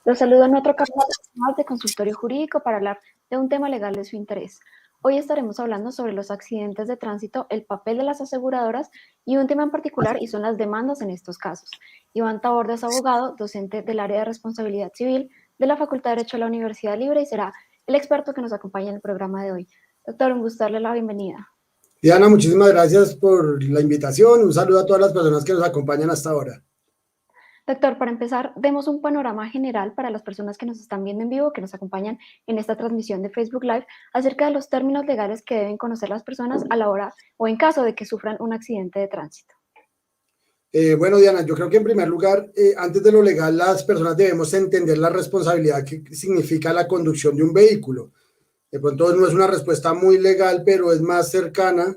Los saludo en otro capítulo más de Consultorio Jurídico para hablar de un tema legal de su interés. Hoy estaremos hablando sobre los accidentes de tránsito, el papel de las aseguradoras y un tema en particular y son las demandas en estos casos. Iván Taborda es abogado, docente del área de responsabilidad civil de la Facultad de Derecho de la Universidad Libre y será el experto que nos acompaña en el programa de hoy. Doctor, un gusto darle la bienvenida. Diana, muchísimas gracias por la invitación. Un saludo a todas las personas que nos acompañan hasta ahora. Doctor, para empezar, demos un panorama general para las personas que nos están viendo en vivo, que nos acompañan en esta transmisión de Facebook Live, acerca de los términos legales que deben conocer las personas a la hora o en caso de que sufran un accidente de tránsito. Bueno, Diana, yo creo que en primer lugar, antes de lo legal, las personas debemos entender la responsabilidad que significa la conducción de un vehículo. De pronto no es una respuesta muy legal, pero es más cercana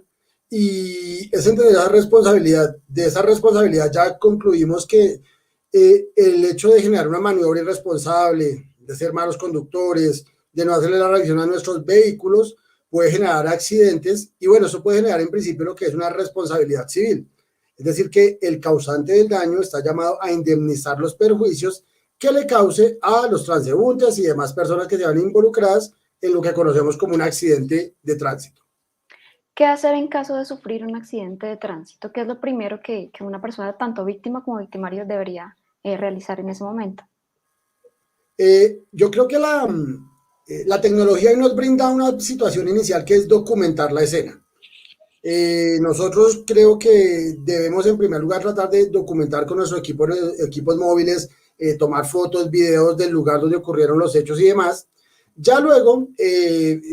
y es entender esa responsabilidad. De esa responsabilidad ya concluimos que el hecho de generar una maniobra irresponsable, de ser malos conductores, de no hacerle la revisión a nuestros vehículos, puede generar accidentes y bueno, eso puede generar en principio lo que es una responsabilidad civil. Es decir, que el causante del daño está llamado a indemnizar los perjuicios que le cause a los transeúntes y demás personas que se van involucradas en lo que conocemos como un accidente de tránsito. ¿Qué hacer en caso de sufrir un accidente de tránsito? ¿Qué es lo primero que una persona, tanto víctima como victimario, debería realizar en ese momento? Yo creo que la tecnología nos brinda una situación inicial que es documentar la escena. Nosotros creo que debemos en primer lugar tratar de documentar con nuestros equipos móviles, tomar fotos, videos del lugar donde ocurrieron los hechos y demás. Ya luego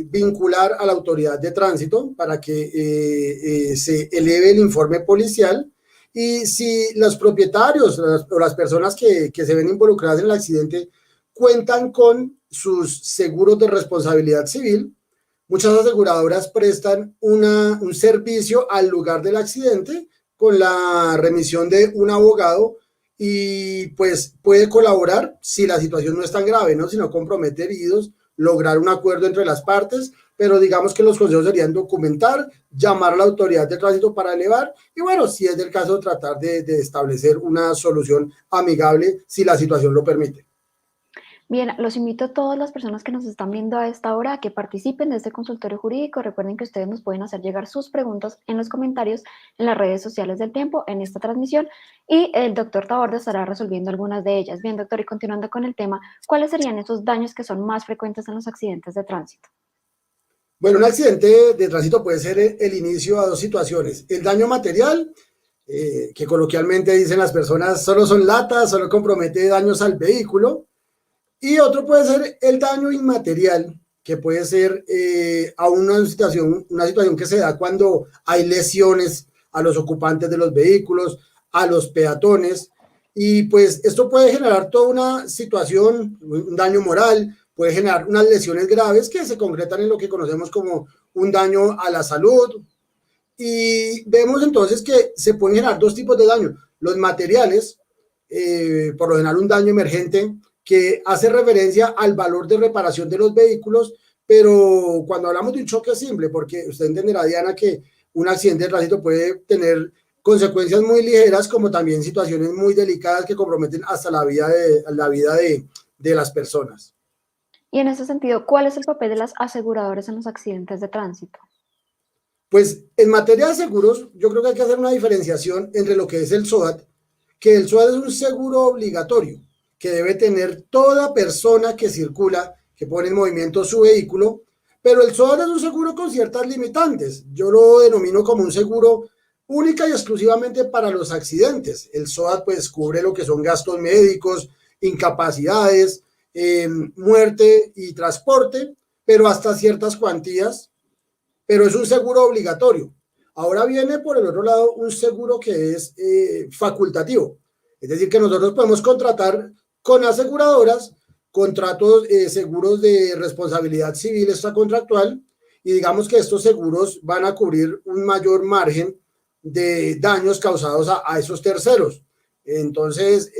vincular a la autoridad de tránsito para que se eleve el informe policial y si los propietarios o las personas que se ven involucradas en el accidente cuentan con sus seguros de responsabilidad civil. Muchas aseguradoras prestan un servicio al lugar del accidente con la remisión de un abogado y pues puede colaborar si la situación no es tan grave, ¿no? Si no compromete heridos, lograr un acuerdo entre las partes, pero digamos que los consejos serían documentar, llamar a la autoridad de tránsito para elevar y bueno, si es del caso, tratar de establecer una solución amigable si la situación lo permite. Bien, los invito a todas las personas que nos están viendo a esta hora a que participen de este consultorio jurídico. Recuerden que ustedes nos pueden hacer llegar sus preguntas en los comentarios en las redes sociales del Tiempo, en esta transmisión, y el doctor Taborda estará resolviendo algunas de ellas. Bien, doctor, y continuando con el tema, ¿cuáles serían esos daños que son más frecuentes en los accidentes de tránsito? Bueno, un accidente de tránsito puede ser el inicio a dos situaciones. El daño material, que coloquialmente dicen las personas, solo son latas, solo compromete daños al vehículo. Y otro puede ser el daño inmaterial, que puede ser a una situación que se da cuando hay lesiones a los ocupantes de los vehículos, a los peatones, y pues esto puede generar toda una situación, un daño moral, puede generar unas lesiones graves que se concretan en lo que conocemos como un daño a la salud, y vemos entonces que se pueden generar dos tipos de daño, los materiales, por lo general un daño emergente, que hace referencia al valor de reparación de los vehículos, pero cuando hablamos de un choque simple, porque usted entenderá, Diana, que un accidente de tránsito puede tener consecuencias muy ligeras, como también situaciones muy delicadas que comprometen hasta la vida de las personas. Y en ese sentido, ¿cuál es el papel de las aseguradoras en los accidentes de tránsito? Pues en materia de seguros, yo creo que hay que hacer una diferenciación entre lo que es el SOAT, que el SOAT es un seguro obligatorio que debe tener toda persona que circula, que pone en movimiento su vehículo, pero el SOAT es un seguro con ciertas limitantes. Yo lo denomino como un seguro única y exclusivamente para los accidentes. El SOAT pues cubre lo que son gastos médicos, incapacidades, muerte y transporte, pero hasta ciertas cuantías, pero es un seguro obligatorio. Ahora viene por el otro lado un seguro que es facultativo, es decir, que nosotros podemos contratar con aseguradoras contratos, seguros de responsabilidad civil extracontractual, y digamos que estos seguros van a cubrir un mayor margen de daños causados a esos terceros. Entonces,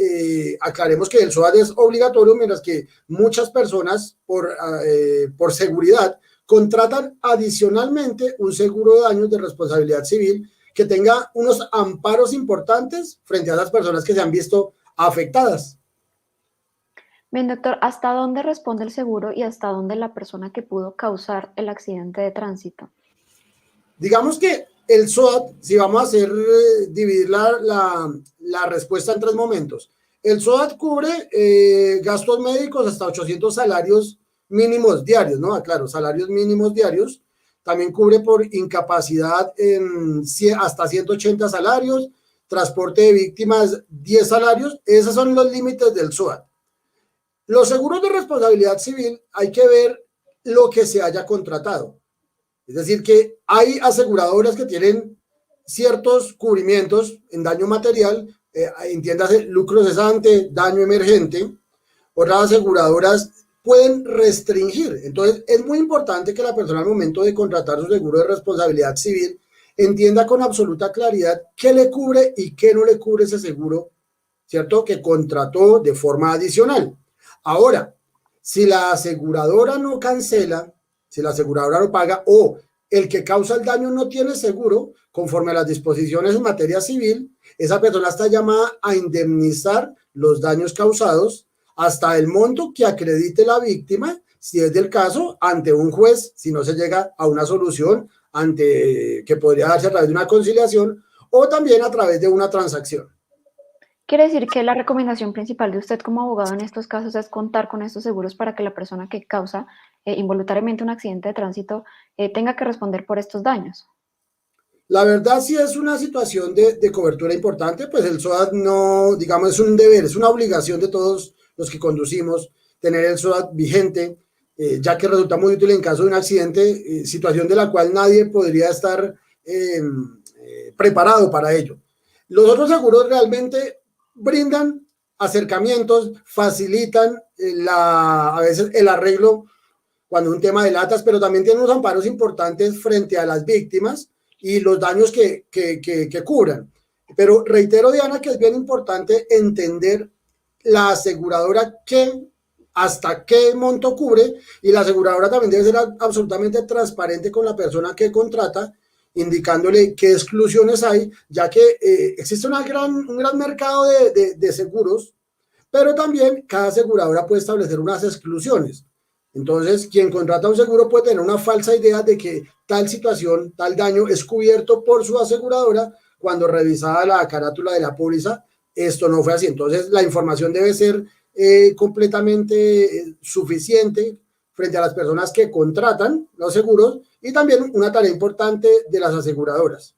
aclaremos que el SOAT es obligatorio, mientras que muchas personas por seguridad contratan adicionalmente un seguro de daños de responsabilidad civil que tenga unos amparos importantes frente a las personas que se han visto afectadas. Bien, doctor, ¿hasta dónde responde el seguro y hasta dónde la persona que pudo causar el accidente de tránsito? Digamos que el SOAT, si vamos a hacer, dividir la respuesta en tres momentos. El SOAT cubre gastos médicos hasta 800 salarios mínimos diarios, ¿no? Claro, salarios mínimos diarios. También cubre por incapacidad en hasta 180 salarios, transporte de víctimas 10 salarios. Esos son los límites del SOAT. Los seguros de responsabilidad civil hay que ver lo que se haya contratado. Es decir, que hay aseguradoras que tienen ciertos cubrimientos en daño material, entiéndase lucro cesante, daño emergente. Otras aseguradoras pueden restringir. Entonces, es muy importante que la persona al momento de contratar su seguro de responsabilidad civil entienda con absoluta claridad qué le cubre y qué no le cubre ese seguro, ¿cierto? Que contrató de forma adicional. Ahora, si la aseguradora no cancela, si la aseguradora no paga o el que causa el daño no tiene seguro, conforme a las disposiciones en materia civil, esa persona está llamada a indemnizar los daños causados hasta el monto que acredite la víctima, si es del caso, ante un juez, si no se llega a una solución ante que podría darse a través de una conciliación o también a través de una transacción. Quiere decir que la recomendación principal de usted como abogado en estos casos es contar con estos seguros para que la persona que causa involuntariamente un accidente de tránsito tenga que responder por estos daños. La verdad, si es una situación de cobertura importante, pues el SOAT no, digamos, es un deber, es una obligación de todos los que conducimos tener el SOAT vigente, ya que resulta muy útil en caso de un accidente, situación de la cual nadie podría estar preparado para ello. Los otros seguros realmente brindan acercamientos, facilitan a veces el arreglo cuando es un tema de latas, pero también tienen unos amparos importantes frente a las víctimas y los daños que cubran. Pero reitero, Diana, que es bien importante entender la aseguradora hasta qué monto cubre, y la aseguradora también debe ser absolutamente transparente con la persona que contrata, indicándole qué exclusiones hay, ya que existe un gran mercado de seguros, pero también cada aseguradora puede establecer unas exclusiones. Entonces, quien contrata un seguro puede tener una falsa idea de que tal situación, tal daño es cubierto por su aseguradora, cuando revisada la carátula de la póliza, esto no fue así. Entonces, la información debe ser completamente suficiente frente a las personas que contratan los seguros, y también una tarea importante de las aseguradoras.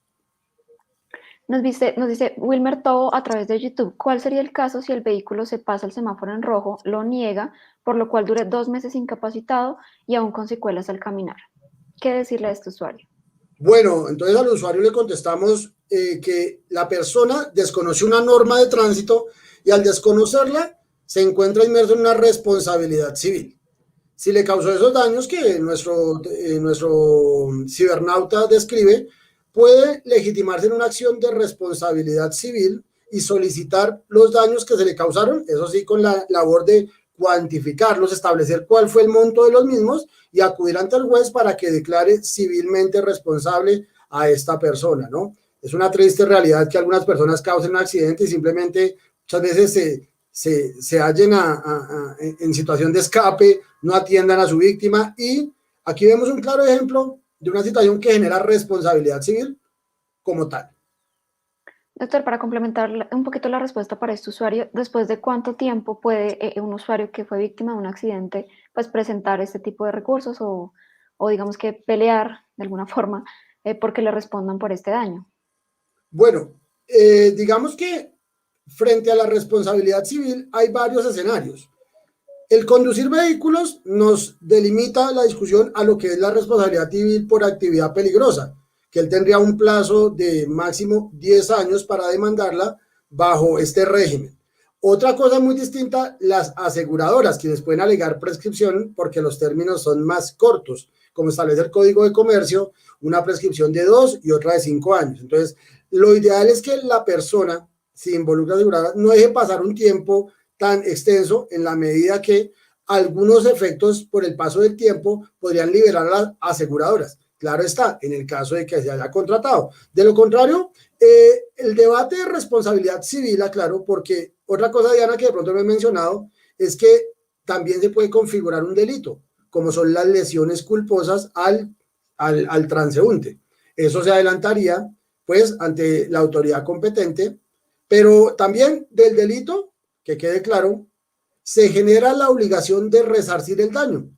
Nos dice Wilmer Tobo a través de YouTube, ¿cuál sería el caso si el vehículo se pasa el semáforo en rojo, lo niega, por lo cual dure 2 meses incapacitado y aún con secuelas al caminar? ¿Qué decirle a este usuario? Bueno, entonces al usuario le contestamos que la persona desconoce una norma de tránsito y al desconocerla se encuentra inmerso en una responsabilidad civil. Si le causó esos daños que nuestro cibernauta describe, puede legitimarse en una acción de responsabilidad civil y solicitar los daños que se le causaron, eso sí, con la labor de cuantificarlos, establecer cuál fue el monto de los mismos y acudir ante el juez para que declare civilmente responsable a esta persona, ¿no? Es una triste realidad que algunas personas causen un accidente y simplemente muchas veces se hallen en situación de escape, no atiendan a su víctima, y aquí vemos un claro ejemplo de una situación que genera responsabilidad civil como tal. Doctor, para complementar un poquito la respuesta para este usuario, ¿después de cuánto tiempo puede un usuario que fue víctima de un accidente pues presentar este tipo de recursos o digamos que pelear de alguna forma porque le respondan por este daño? Bueno, digamos que frente a la responsabilidad civil hay varios escenarios. El conducir vehículos nos delimita la discusión a lo que es la responsabilidad civil por actividad peligrosa, que él tendría un plazo de máximo 10 años para demandarla bajo este régimen. Otra cosa muy distinta, las aseguradoras, quienes pueden alegar prescripción porque los términos son más cortos, como establece el Código de Comercio, una prescripción de 2 y otra de 5 años. Entonces, lo ideal es que la persona, si involucra asegurada, no deje pasar un tiempo tan extenso, en la medida que algunos efectos por el paso del tiempo podrían liberar a las aseguradoras. Claro está, en el caso de que se haya contratado. De lo contrario, el debate de responsabilidad civil, aclaro, porque otra cosa, Diana, que de pronto no he mencionado, es que también se puede configurar un delito, como son las lesiones culposas al transeúnte. Eso se adelantaría, pues, ante la autoridad competente, pero también del delito, que quede claro, se genera la obligación de resarcir el daño.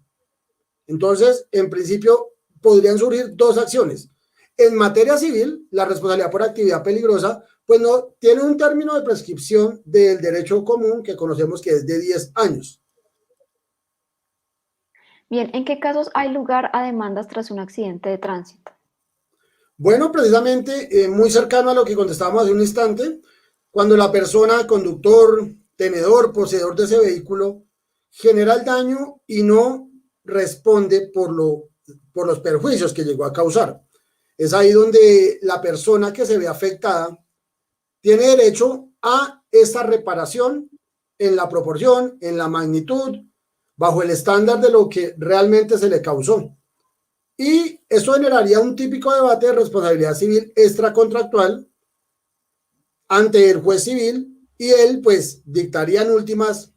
Entonces, en principio, podrían surgir dos acciones. En materia civil, la responsabilidad por actividad peligrosa, pues no tiene un término de prescripción del derecho común que conocemos que es de 10 años. Bien, ¿en qué casos hay lugar a demandas tras un accidente de tránsito? Bueno, precisamente muy cercano a lo que contestábamos hace un instante, cuando la persona, conductor, tenedor, poseedor de ese vehículo, genera el daño y no responde por los perjuicios que llegó a causar. Es ahí donde la persona que se ve afectada tiene derecho a esta reparación en la proporción, en la magnitud, bajo el estándar de lo que realmente se le causó. Y eso generaría un típico debate de responsabilidad civil extracontractual ante el juez civil y él pues dictaría en últimas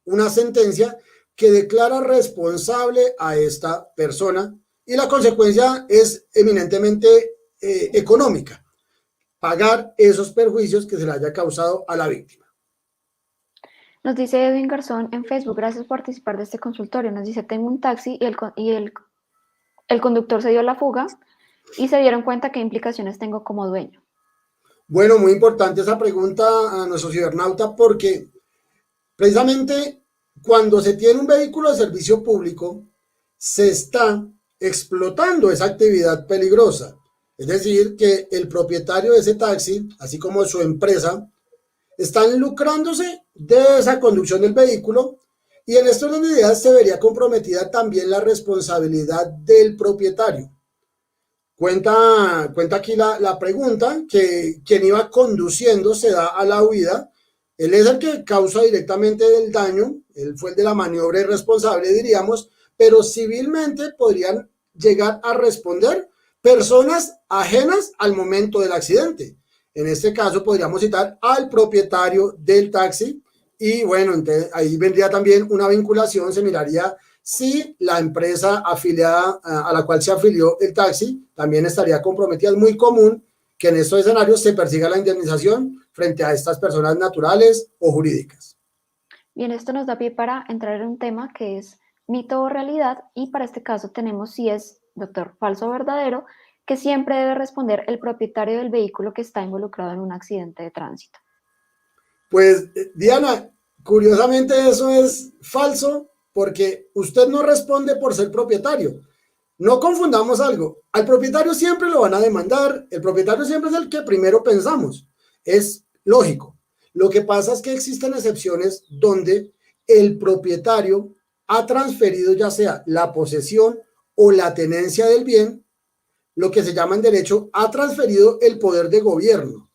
una sentencia que declara responsable a esta persona y la consecuencia es eminentemente económica, pagar esos perjuicios que se le haya causado a la víctima. Nos dice Edwin Garzón en Facebook, gracias por participar de este consultorio. Nos dice, tengo un taxi y el conductor se dio la fuga y se dieron cuenta qué implicaciones tengo como dueño. Bueno, muy importante esa pregunta a nuestro cibernauta porque precisamente cuando se tiene un vehículo de servicio público, se está explotando esa actividad peligrosa. Es decir, que el propietario de ese taxi, así como su empresa, están lucrándose de esa conducción del vehículo y en estas unidades se vería comprometida también la responsabilidad del propietario. Cuenta aquí la pregunta, que quien iba conduciendo se da a la huida, él es el que causa directamente el daño, él fue el de la maniobra irresponsable, diríamos, pero civilmente podrían llegar a responder personas ajenas al momento del accidente. En este caso podríamos citar al propietario del taxi y bueno, entonces ahí vendría también una vinculación, se miraría si la empresa afiliada a la cual se afilió el taxi también estaría comprometida. Es muy común que en estos escenarios se persiga la indemnización frente a estas personas naturales o jurídicas. Bien, esto nos da pie para entrar en un tema que es mito o realidad y para este caso tenemos si es, doctor, falso o verdadero, que siempre debe responder el propietario del vehículo que está involucrado en un accidente de tránsito. Pues Diana, curiosamente eso es falso porque usted no responde por ser propietario. No confundamos algo. Al propietario siempre lo van a demandar. El propietario siempre es el que primero pensamos. Es lógico. Lo que pasa es que existen excepciones donde el propietario ha transferido ya sea la posesión o la tenencia del bien, lo que se llama en derecho, ha transferido el poder de gobierno,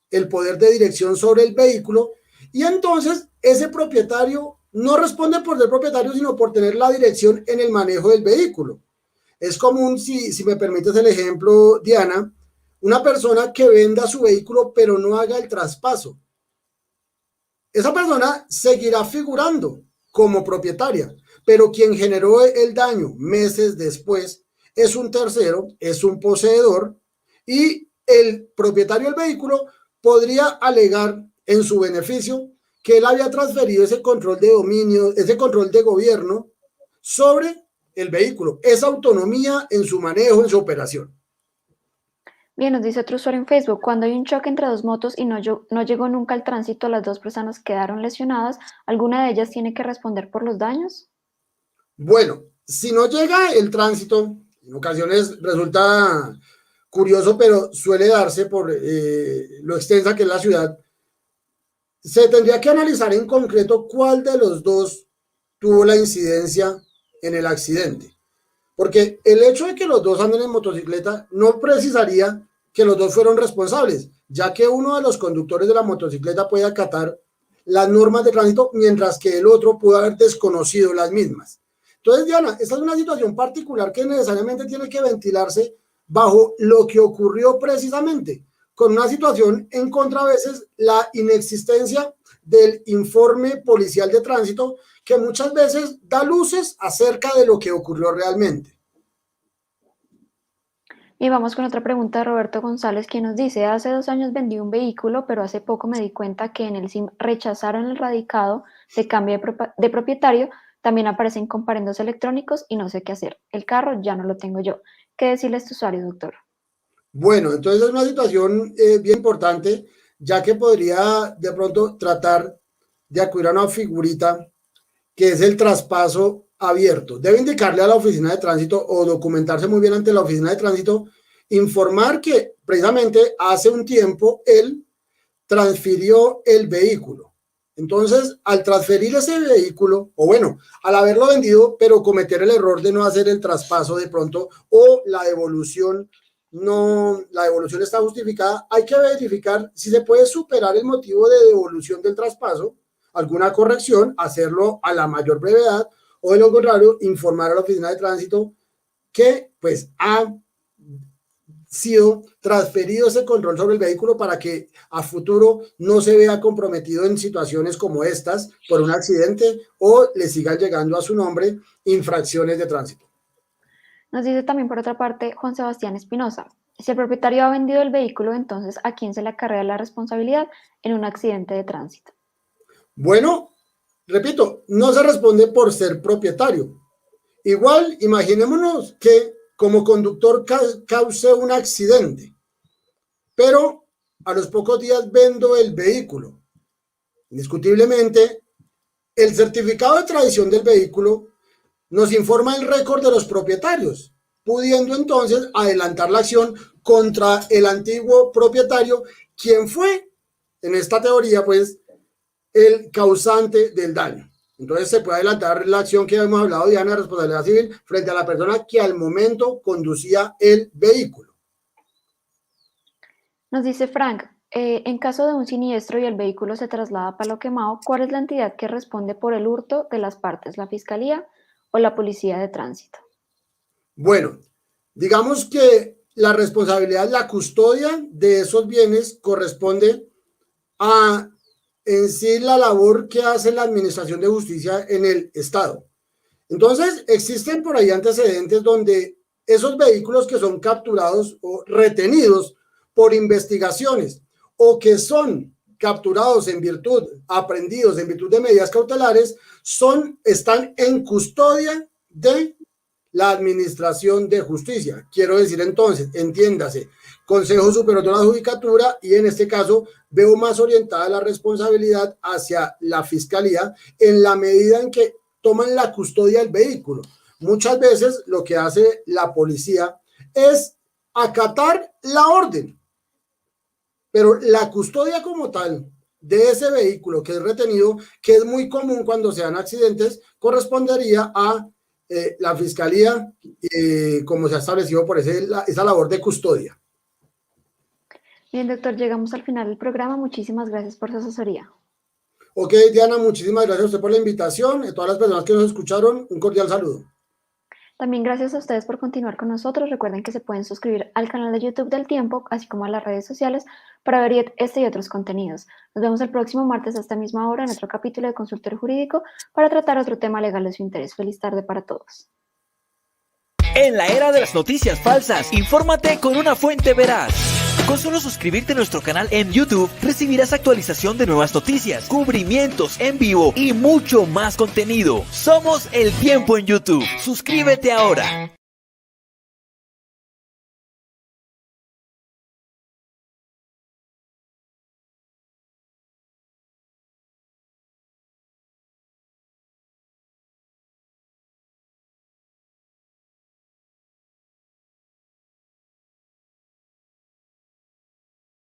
el poder de dirección sobre el vehículo y entonces ese propietario no responde por ser propietario, sino por tener la dirección en el manejo del vehículo. Es común, si me permites el ejemplo, Diana, una persona que venda su vehículo pero no haga el traspaso. Esa persona seguirá figurando como propietaria, pero quien generó el daño meses después es un tercero, es un poseedor y el propietario del vehículo podría alegar en su beneficio que él había transferido ese control de dominio, ese control de gobierno sobre el vehículo, esa autonomía en su manejo, en su operación. Bien, nos dice otro usuario en Facebook, cuando hay un choque entre dos motos y no llegó nunca al tránsito, las dos personas quedaron lesionadas, ¿alguna de ellas tiene que responder por los daños? Bueno, si no llega el tránsito, en ocasiones resulta curioso, pero suele darse por lo extensa que es la ciudad, se tendría que analizar en concreto cuál de los dos tuvo la incidencia en el accidente. Porque el hecho de que los dos anden en motocicleta no precisaría que los dos fueron responsables, ya que uno de los conductores de la motocicleta puede acatar las normas de tránsito, mientras que el otro pudo haber desconocido las mismas. Entonces, Diana, esta es una situación particular que necesariamente tiene que ventilarse bajo lo que ocurrió precisamente, con una situación en contra a veces la inexistencia del informe policial de tránsito, que muchas veces da luces acerca de lo que ocurrió realmente. Y vamos con otra pregunta de Roberto González, quien nos dice: hace 2 años vendí un vehículo, pero hace poco me di cuenta que en el SIM rechazaron el radicado de cambio de propietario. También aparecen comparendos electrónicos y no sé qué hacer. El carro ya no lo tengo yo. ¿Qué decirle a este usuario, doctor? Bueno, entonces es una situación bien importante, ya que podría de pronto tratar de acudir a una figurita que es el traspaso abierto. Debe indicarle a la oficina de tránsito o documentarse muy bien ante la oficina de tránsito, informar que precisamente hace un tiempo él transfirió el vehículo. Entonces, al transferir ese vehículo, o bueno, al haberlo vendido, pero cometer el error de no hacer el traspaso de pronto, o la devolución la devolución está justificada, hay que verificar si se puede superar el motivo de devolución del traspaso, alguna corrección, hacerlo a la mayor brevedad, o de lo contrario, informar a la oficina de tránsito que pues ha sido transferido ese control sobre el vehículo para que a futuro no se vea comprometido en situaciones como estas por un accidente o le sigan llegando a su nombre infracciones de tránsito. Nos dice también por otra parte Juan Sebastián Espinosa: si el propietario ha vendido el vehículo, entonces ¿a quién se le acarrea la responsabilidad en un accidente de tránsito? Bueno, repito, no se responde por ser propietario. Igual, imaginémonos que como conductor cause un accidente, pero a los pocos días vendo el vehículo. Indiscutiblemente, el certificado de tradición del vehículo nos informa el récord de los propietarios, pudiendo entonces adelantar la acción contra el antiguo propietario, quien fue, en esta teoría, pues, el causante del daño. Entonces se puede adelantar la acción que hemos hablado, Diana, de responsabilidad civil frente a la persona que al momento conducía el vehículo. Nos dice Frank: en caso de un siniestro y el vehículo se traslada a Palo Quemado, ¿cuál es la entidad que responde por el hurto de las partes? ¿La Fiscalía o la Policía de Tránsito? Bueno, digamos que la responsabilidad, la custodia de esos bienes corresponde a en sí la labor que hace la Administración de Justicia en el Estado. Entonces, existen por ahí antecedentes donde esos vehículos que son capturados o retenidos por investigaciones o que son capturados en virtud, aprehendidos en virtud de medidas cautelares, están en custodia de la Administración de Justicia. Quiero decir entonces, entiéndase, Consejo Superior de la Judicatura, y en este caso veo más orientada la responsabilidad hacia la Fiscalía en la medida en que toman la custodia del vehículo. Muchas veces lo que hace la policía es acatar la orden, pero la custodia como tal de ese vehículo que es retenido, que es muy común cuando se dan accidentes, correspondería a la Fiscalía, como se ha establecido por esa labor de custodia. Bien, doctor, llegamos al final del programa. Muchísimas gracias por su asesoría. Ok, Diana, muchísimas gracias a usted por la invitación. A todas las personas que nos escucharon, un cordial saludo. También gracias a ustedes por continuar con nosotros. Recuerden que se pueden suscribir al canal de YouTube del Tiempo, así como a las redes sociales, para ver este y otros contenidos. Nos vemos el próximo martes a esta misma hora en otro capítulo de Consultorio Jurídico para tratar otro tema legal de su interés. Feliz tarde para todos. En la era de las noticias falsas, infórmate con una fuente veraz. Con solo suscribirte a nuestro canal en YouTube, recibirás actualización de nuevas noticias, cubrimientos en vivo y mucho más contenido. Somos El Tiempo en YouTube. Suscríbete ahora.